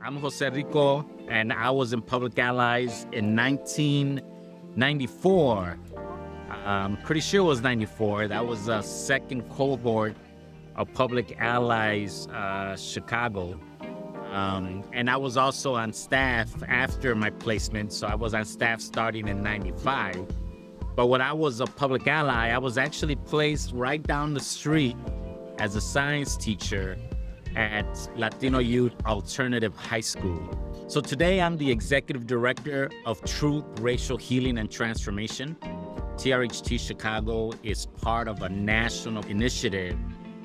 I'm José Rico, and I was in Public Allies in 1994. I'm pretty sure it was 94. That was the second cohort of Public Allies Chicago. And I was also on staff after my placement, so I was on staff starting in 95. But when I was a Public Ally, I was actually placed right down the street as a science teacher at Latino Youth Alternative High School. So today I'm the Executive Director of Truth, Racial Healing and Transformation. TRHT Chicago is part of a national initiative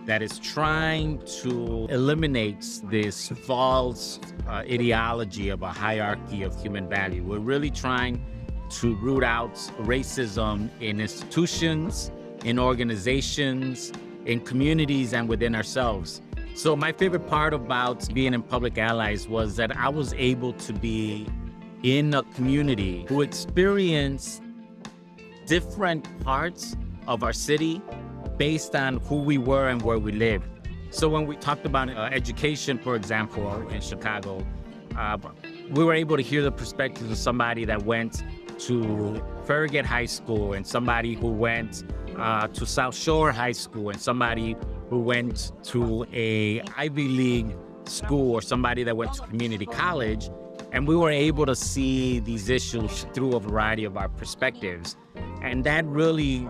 that is trying to eliminate this false ideology of a hierarchy of human value. We're really trying to root out racism in institutions, in organizations, in communities, and within ourselves. So my favorite part about being in Public Allies was that I was able to be in a community who experienced different parts of our city based on who we were and where we lived. So when we talked about education, for example, in Chicago, we were able to hear the perspective of somebody that went to Farragut High School and somebody who went to South Shore High School and somebody who went to a Ivy League school or somebody that went to community college. And we were able to see these issues through a variety of our perspectives. And that really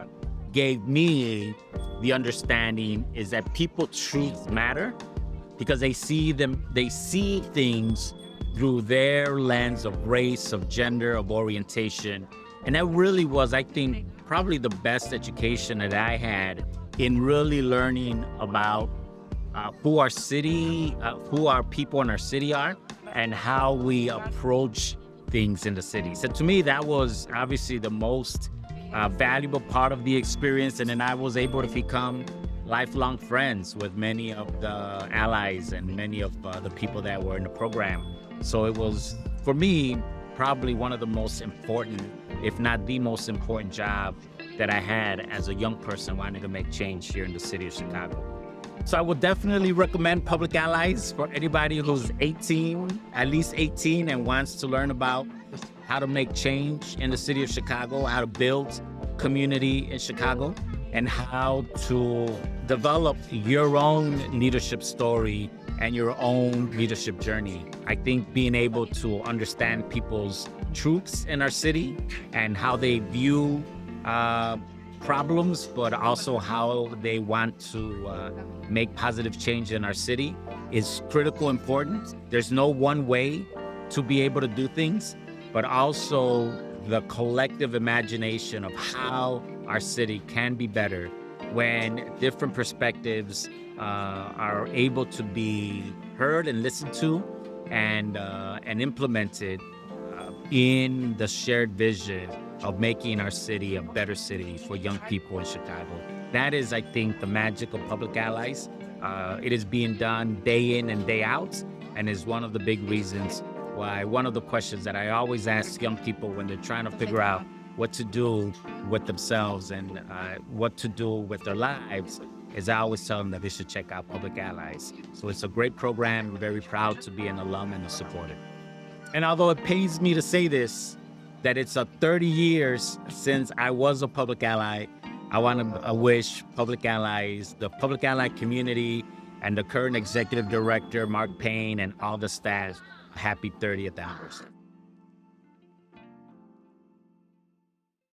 gave me the understanding is that people's truths matter because they see things through their lens of race, of gender, of orientation. And that really was, I think, probably the best education that I had in really learning about who our people in our city are and how we approach things in the city. So to me, that was obviously the most valuable part of the experience. And then I was able to become lifelong friends with many of the allies and many of the people that were in the program. So it was, for me, probably one of the most important, if not the most important job that I had as a young person wanting to make change here in the city of Chicago. So I would definitely recommend Public Allies for anybody who's 18, at least 18, and wants to learn about how to make change in the city of Chicago, how to build community in Chicago, and how to develop your own leadership story and your own leadership journey. I think being able to understand people's truths in our city and how they view problems, but also how they want to make positive change in our city is critical important. There's no one way to be able to do things, but also the collective imagination of how our city can be better when different perspectives are able to be heard and listened to and implemented in the shared vision of making our city a better city for young people in Chicago. That is, I think, the magic of Public Allies. It is being done day in and day out, and is one of the big reasons why one of the questions that I always ask young people when they're trying to figure out what to do with themselves and what to do with their lives is I always tell them that they should check out Public Allies. So it's a great program. We're very proud to be an alum and to support it. And although it pains me to say this, that it's 30 years since I was a Public Ally, I want to wish Public Allies, the Public Ally community, and the current Executive Director, Mark Payne, and all the staff, a happy 30th anniversary.